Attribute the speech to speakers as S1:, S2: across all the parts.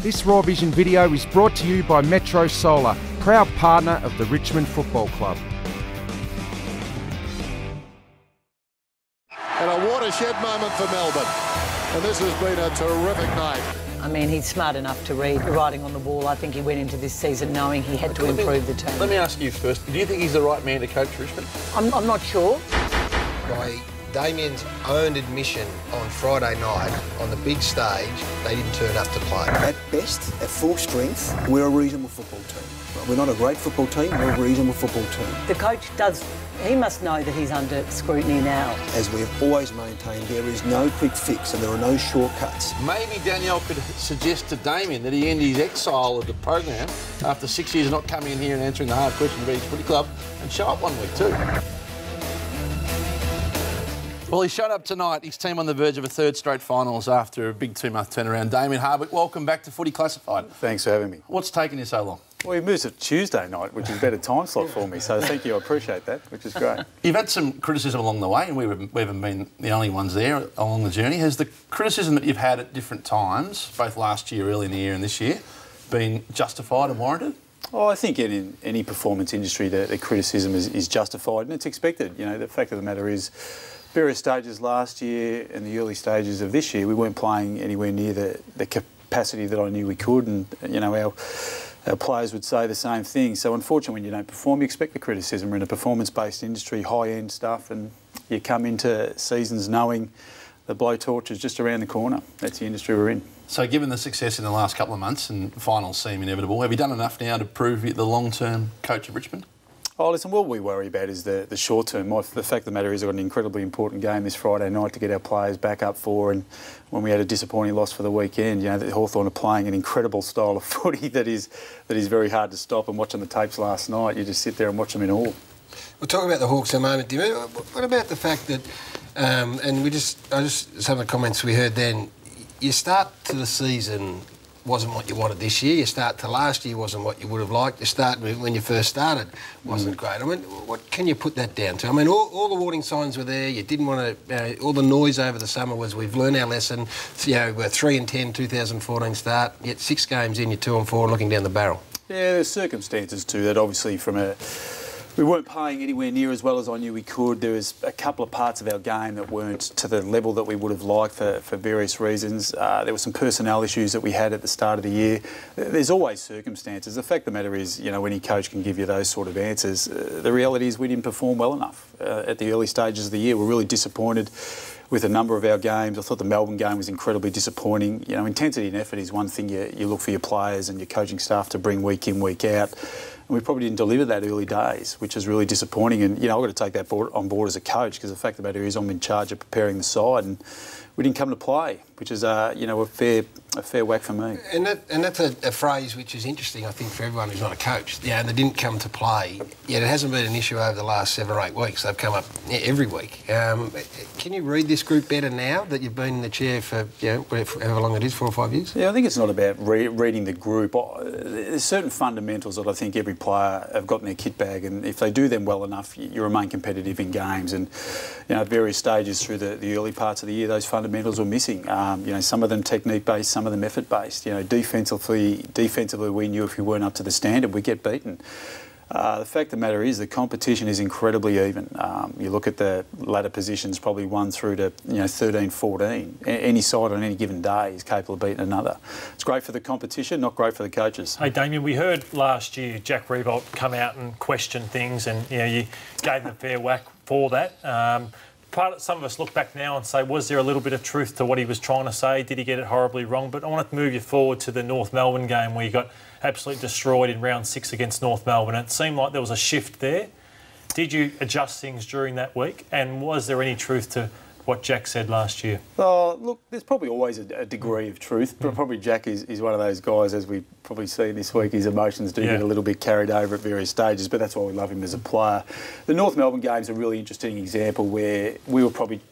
S1: This Raw Vision video is brought to you by Metro Solar, proud partner of the Richmond Football Club.
S2: And a watershed moment for Melbourne. And this has been a terrific night.
S3: I mean, he's smart enough to read the writing on the wall. I think he went into this season knowing he had to improve the team.
S4: Let me ask you first, do you think he's the right man to coach Richmond?
S3: I'm not sure.
S5: By Damien's own admission on Friday night, on the big stage, they didn't turn up to play.
S6: At best, at full strength, we're a reasonable football team. We're not a great football team, we're a reasonable football team.
S3: The coach he must know that he's under scrutiny now.
S6: As we have always maintained, there is no quick fix and there are no shortcuts.
S4: Maybe Danielle could suggest to Damien that he end his exile of the program after 6 years of not coming in here and answering the hard question about his footy club and show up 1 week too. Well, he showed up tonight. His team on the verge of a third straight finals after a big 2-month turnaround. Damien Hardwick, welcome back to Footy Classified.
S7: Thanks for having me.
S4: What's taken you so long?
S7: Well, you moved to Tuesday night, which is a better time slot for me, so thank you, I appreciate that, which is great.
S4: You've had some criticism along the way, and we haven't been the only ones there along the journey. Has the criticism that you've had at different times, both last year, early in the year and this year, been justified and warranted?
S7: Well, I think in any performance industry, the criticism is justified and it's expected. You know, the fact of the matter is, various stages last year and the early stages of this year, we weren't playing anywhere near the capacity that I knew we could, and you know, our players would say the same thing. So unfortunately, when you don't perform, you expect the criticism. We're in a performance-based industry, high-end stuff, and you come into seasons knowing the blowtorch is just around the corner. That's the industry we're in.
S4: So given the success in the last couple of months and finals seem inevitable, have you done enough now to prove you're the long-term coach of Richmond?
S7: Oh, listen, what we worry about is the short term. The fact of the matter is I've got an incredibly important game this Friday night to get our players back up for, and when we had a disappointing loss for the weekend, you know, Hawthorn are playing an incredible style of footy that is very hard to stop, and watching the tapes last night, you just sit there and watch them in awe.
S5: We'll talk about the Hawks in a moment, Dimmy. What about the fact that, some of the comments we heard then, you start to the season wasn't what you wanted this year. Your start to last year wasn't what you would have liked. Your start when you first started wasn't great. I mean, what can you put that down to? I mean, all the warning signs were there. You didn't want to... all the noise over the summer was we've learned our lesson. You know, we're 3-10, 2014 start. Yet 6 games in, you're 2-4 looking down the barrel. Yeah,
S7: there's circumstances too that obviously we weren't playing anywhere near as well as I knew we could. There was a couple of parts of our game that weren't to the level that we would have liked for various reasons. There were some personnel issues that we had at the start of the year. There's always circumstances. The fact of the matter is, you know, any coach can give you those sort of answers. The reality is we didn't perform well enough at the early stages of the year. We're really disappointed with a number of our games. I thought the Melbourne game was incredibly disappointing. You know, intensity and effort is one thing you look for your players and your coaching staff to bring week in, week out. And we probably didn't deliver that early days, which is really disappointing. And, you know, I've got to take that on board as a coach, because the fact of the matter is I'm in charge of preparing the side, and we didn't come to play, which is, you know, a fair whack for me.
S5: And that's a phrase which is interesting, I think, for everyone who's not a coach. Yeah, and they didn't come to play. Yet it hasn't been an issue over the last 7 or 8 weeks. They've come up every week. Can you read this group better now that you've been in the chair for, you know, however long it is, 4 or 5 years?
S7: Yeah, I think it's not about reading the group. There's certain fundamentals that I think every player have got in their kit bag, and if they do them well enough, you remain competitive in games. And, you know, at various stages through the early parts of the year, those fundamentals were missing. You know, some of them technique-based, some of them effort-based. You know, defensively, we knew if we weren't up to the standard, we'd get beaten. The fact of the matter is the competition is incredibly even. You look at the ladder positions, probably 1 through to 13, 14. Any side on any given day is capable of beating another. It's great for the competition, not great for the coaches.
S8: Hey Damien, we heard last year Jack Riewoldt come out and question things, and you gave him a fair whack for that. Some of us look back now and say, was there a little bit of truth to what he was trying to say? Did he get it horribly wrong? But I want to move you forward to the North Melbourne game where you got absolutely destroyed in round 6 against North Melbourne. It seemed like there was a shift there. Did you adjust things during that week? And was there any truth to what Jack said last year? Oh,
S7: look, there's probably always a degree of truth, but probably Jack is one of those guys, as we probably see this week, his emotions do get a little bit carried over at various stages, but that's why we love him as a player. The North Melbourne game is a really interesting example where we were probably...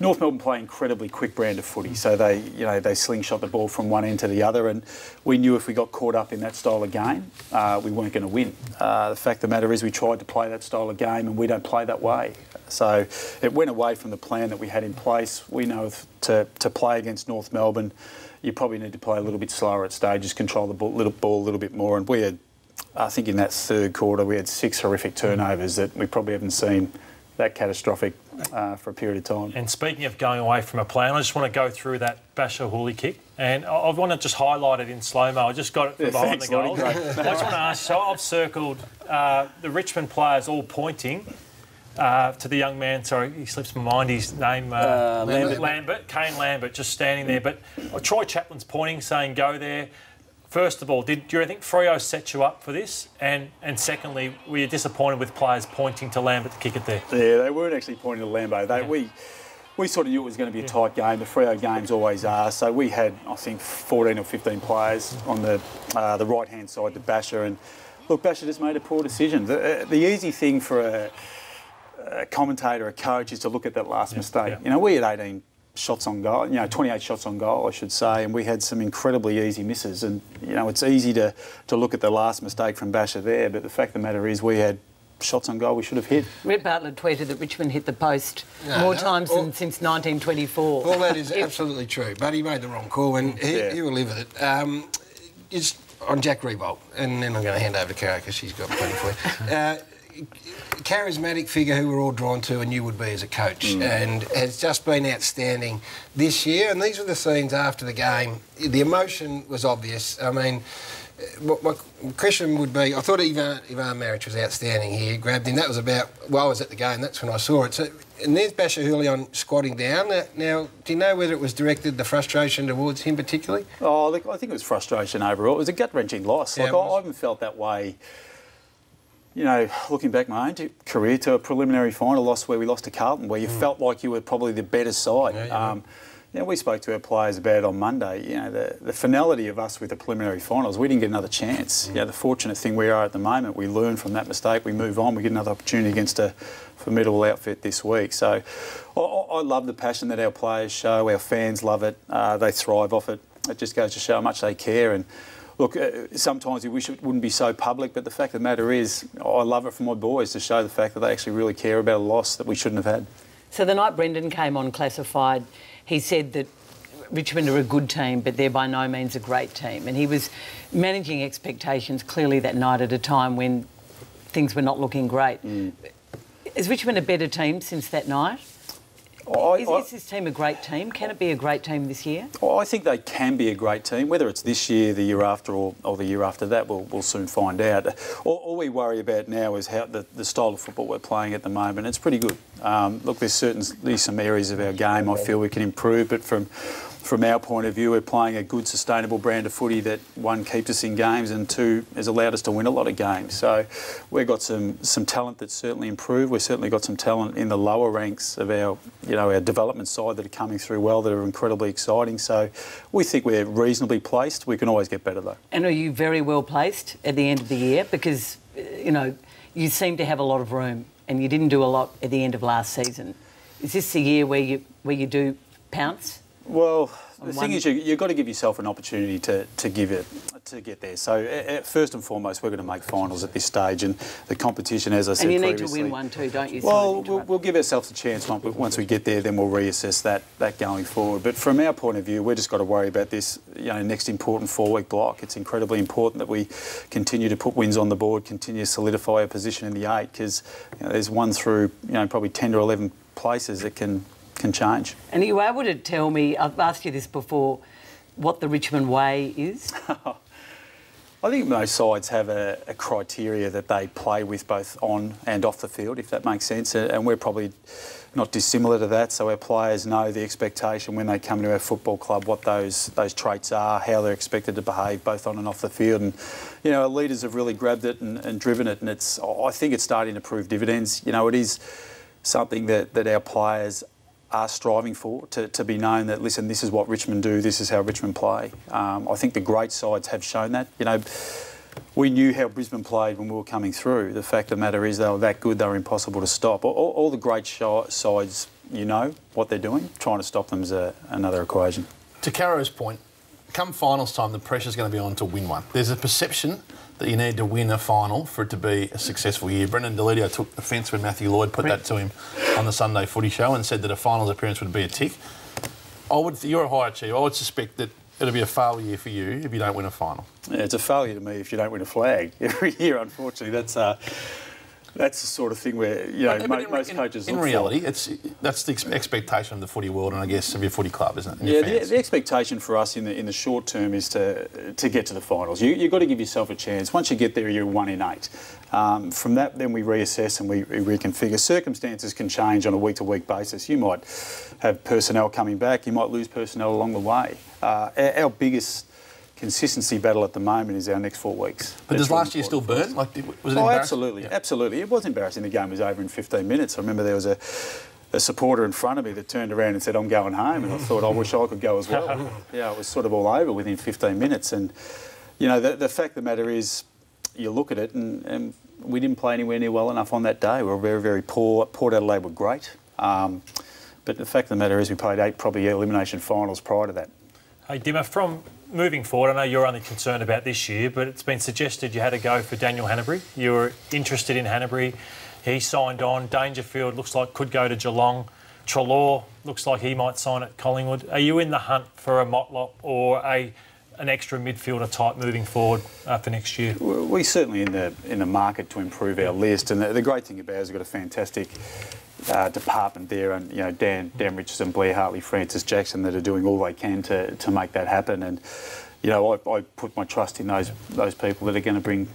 S7: North Melbourne play incredibly quick brand of footy, so they slingshot the ball from one end to the other, and we knew if we got caught up in that style of game, we weren't going to win. The fact of the matter is we tried to play that style of game, and we don't play that way. So it went away from the plan that we had in place. We know to play against North Melbourne, you probably need to play a little bit slower at stages, control the ball a little bit more. And we had, I think in that third quarter, we had 6 horrific turnovers that we probably haven't seen that catastrophic for a period of time.
S8: And speaking of going away from a plan, I just want to go through that Basher Hooley kick, and I want to just highlight it in slow-mo. I just got it from behind the goal. I just want to ask, so I've circled the Richmond players all pointing to the young man, sorry, he slips my mind, his name, Lambert, Kane Lambert, just standing there. But Troy Chaplin's pointing, saying go there. First of all, do you think Freo set you up for this? And secondly, were you disappointed with players pointing to Lambert to kick it there?
S7: Yeah, they weren't actually pointing to Lambo. We sort of knew it was going to be a tight game. The Freo games always are. So we had, I think, 14 or 15 players on the right-hand side to Basher. And look, Basher just made a poor decision. The easy thing for a commentator, a coach, is to look at that last mistake. You know, we had 18 shots on goal, 28 shots on goal, I should say, and we had some incredibly easy misses. And, it's easy to look at the last mistake from Basher there, but the fact of the matter is we had shots on goal we should have hit.
S3: Red Bartlett tweeted that Richmond hit the post more times than since 1924.
S5: All that is absolutely true, but he made the wrong call, and he will live with it. Just on Jack Riewoldt, and then I'm going to hand over to Cara because she's got plenty for you. Charismatic figure who we're all drawn to, and you would be as a coach, and has just been outstanding this year. And these were the scenes after the game. The emotion was obvious. I mean, my question would be, I thought Ivan Maric was outstanding here. Grabbed him. That was about, I was at the game, that's when I saw it. So, and there's Basher Hooley on squatting down. Now, do you know whether it was directed, the frustration towards him particularly?
S7: Oh, look, I think it was frustration overall. It was a gut-wrenching loss. I haven't felt that way. Looking back my own career to a preliminary final loss where we lost to Carlton, where you felt like you were probably the better side. We spoke to our players about it on Monday. The finality of us with the preliminary finals, we didn't get another chance. The fortunate thing we are at the moment, we learn from that mistake, we move on, we get another opportunity against a formidable outfit this week. So I love the passion that our players show, our fans love it, they thrive off it. It just goes to show how much they care. And look, sometimes you wish it wouldn't be so public, but the fact of the matter is, I love it for my boys to show the fact that they actually really care about a loss that we shouldn't have had.
S3: So the night Brendan came on Classified, he said that Richmond are a good team, but they're by no means a great team. And he was managing expectations clearly that night at a time when things were not looking great. Is Richmond a better team since that night? Is this team a great team? Can it be a great team this year?
S7: I think they can be a great team. Whether it's this year, the year after, or the year after that, we'll soon find out. All we worry about now is how the style of football we're playing at the moment. It's pretty good. Look, there's certainly some areas of our game I feel we can improve, but from our point of view, we're playing a good, sustainable brand of footy that, one, keeps us in games, and two, has allowed us to win a lot of games. So we've got some talent that's certainly improved. We've certainly got some talent in the lower ranks of our development side that are coming through well, that are incredibly exciting. So we think we're reasonably placed. We can always get better, though.
S3: And are you very well placed at the end of the year? Because, you seem to have a lot of room, and you didn't do a lot at the end of last season. Is this the year where you do pounce?
S7: Well, the thing is, you've got to give yourself an opportunity to get there. So first and foremost, we're going to make finals at this stage, and the competition, as I said previously. And you need to
S3: win one too, don't you?
S7: Well, we'll give ourselves a chance once we get there. Then we'll reassess that going forward. But from our point of view, we've just got to worry about this. Next important 4-week block. It's incredibly important that we continue to put wins on the board, continue to solidify our position in the 8, because there's one through probably 10 to 11 places that can change.
S3: And are you able to tell me, I've asked you this before, what the Richmond way is?
S7: I think most sides have a criteria that they play with both on and off the field, if that makes sense, and we're probably not dissimilar to that. So our players know the expectation when they come to our football club, what those traits are, how they're expected to behave both on and off the field. And our leaders have really grabbed it and driven it, and I think it's starting to prove dividends. It is something that our players are striving for, to be known that, listen, this is what Richmond do, this is how Richmond play. I think the great sides have shown that. We knew how Brisbane played when we were coming through. The fact of the matter is they were that good, they were impossible to stop. All the great sides, what they're doing. Trying to stop them is another equation.
S4: To Caro's point, come finals time, the pressure's going to be on to win one. There's a perception that you need to win a final for it to be a successful year. Brendan Delidio took offence when Matthew Lloyd put that to him on the Sunday Footy Show and said that a finals appearance would be a tick. You're a high achiever. I would suspect that it'll be a failure year for you if you don't win a final.
S7: Yeah, it's a failure to me if you don't win a flag every year. Unfortunately, that's the sort of thing where most coaches.
S4: In reality, that's the expectation of the footy world, and I guess of your footy club, isn't it?
S7: Yeah, the expectation for us in the short term is to get to the finals. You've got to give yourself a chance. Once you get there, you're 1 in 8. From that, then we reassess and we reconfigure. Circumstances can change on a week-to-week basis. You might have personnel coming back. You might lose personnel along the way. Our biggest consistency battle at the moment is our next 4 weeks.
S4: But does last year still burn? Was it embarrassing?
S7: Absolutely, absolutely. It was embarrassing. The game was over in 15 minutes. I remember there was a supporter in front of me that turned around and said, "I'm going home," and I thought, I wish I could go as well. Yeah, it was sort of all over within 15 minutes. And the fact of the matter is, you look at it, and we didn't play anywhere near well enough on that day. We were very, very poor. Port Adelaide were great, but the fact of the matter is, we played 8 probably elimination finals prior to that.
S8: Hey, Dimmer, from moving forward, I know you're only concerned about this year, but it's been suggested you had a go for Daniel Hanbury. You were interested in Hanbury. He signed on. Dangerfield looks like could go to Geelong. Treloar looks like he might sign at Collingwood. Are you in the hunt for a Motlop or an extra midfielder type moving forward for next year?
S7: We're certainly in the market to improve our list, and the great thing about it is we've got a fantastic department there, and Dan Richardson, Blair Hartley, Francis Jackson that are doing all they can to make that happen. And I put my trust in those people that are going to bring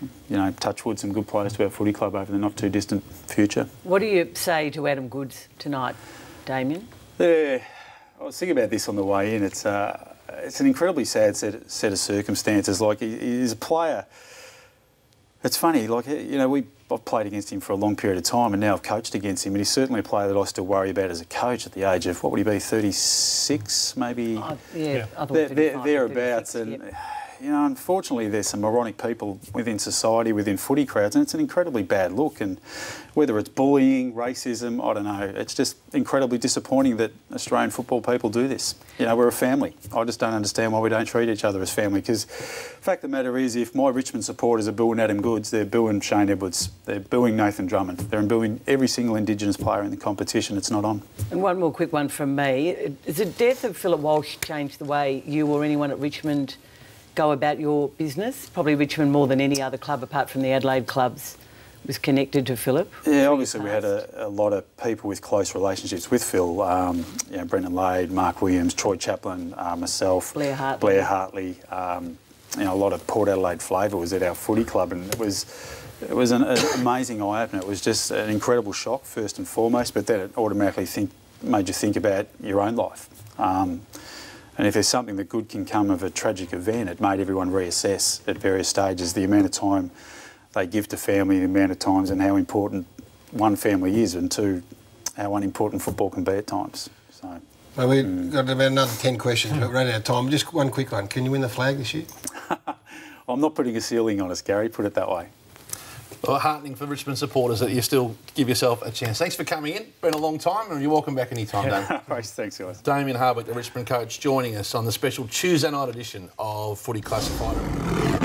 S7: touch wood some good players to our footy club over the not too distant future.
S3: What do you say to Adam Goodes tonight, Damien?
S7: Yeah, I was thinking about this on the way in. It's an incredibly sad set of circumstances. Like he's a player. It's funny, I've played against him for a long period of time, and now I've coached against him, and he's certainly a player that I still worry about as a coach at the age of, what would he be, 36 maybe?
S3: Yeah.
S7: Thereabouts. And unfortunately there's some moronic people within society, within footy crowds, and it's an incredibly bad look. And whether it's bullying, racism, I don't know, it's just incredibly disappointing that Australian football people do this. We're a family. I just don't understand why we don't treat each other as family, because the fact of the matter is, if my Richmond supporters are booing Adam Goodes, they're booing Shane Edwards, they're booing Nathan Drummond, they're booing every single Indigenous player in the competition. It's not on.
S3: And one more quick one from me. Has the death of Philip Walsh changed the way you or anyone at Richmond go about your business? Probably Richmond more than any other club apart from the Adelaide clubs was connected to Philip. Yeah,
S7: obviously we had a lot of people with close relationships with Phil. Brendan Lade, Mark Williams, Troy Chaplin, myself, Blair Hartley. A lot of Port Adelaide flavour was at our footy club, and it was an amazing eye-opener. It was just an incredible shock first and foremost, but then it automatically made you think about your own life. And if there's something that good can come of a tragic event, it made everyone reassess at various stages the amount of time they give to family, the amount of times, and how important one family is, and two, how unimportant football can be at times. So,
S5: well, we've got about another 10 questions, but we're running out of time. Just one quick one. Can you win the flag this year?
S7: I'm not putting a ceiling on us, Gary, put it that way.
S4: Well, heartening for Richmond supporters that you still give yourself a chance. Thanks for coming in. Been a long time, and you're welcome back anytime, Damien.
S7: Thanks, guys.
S4: Damien Hardwick, the Richmond coach, joining us on the special Tuesday night edition of Footy Classified.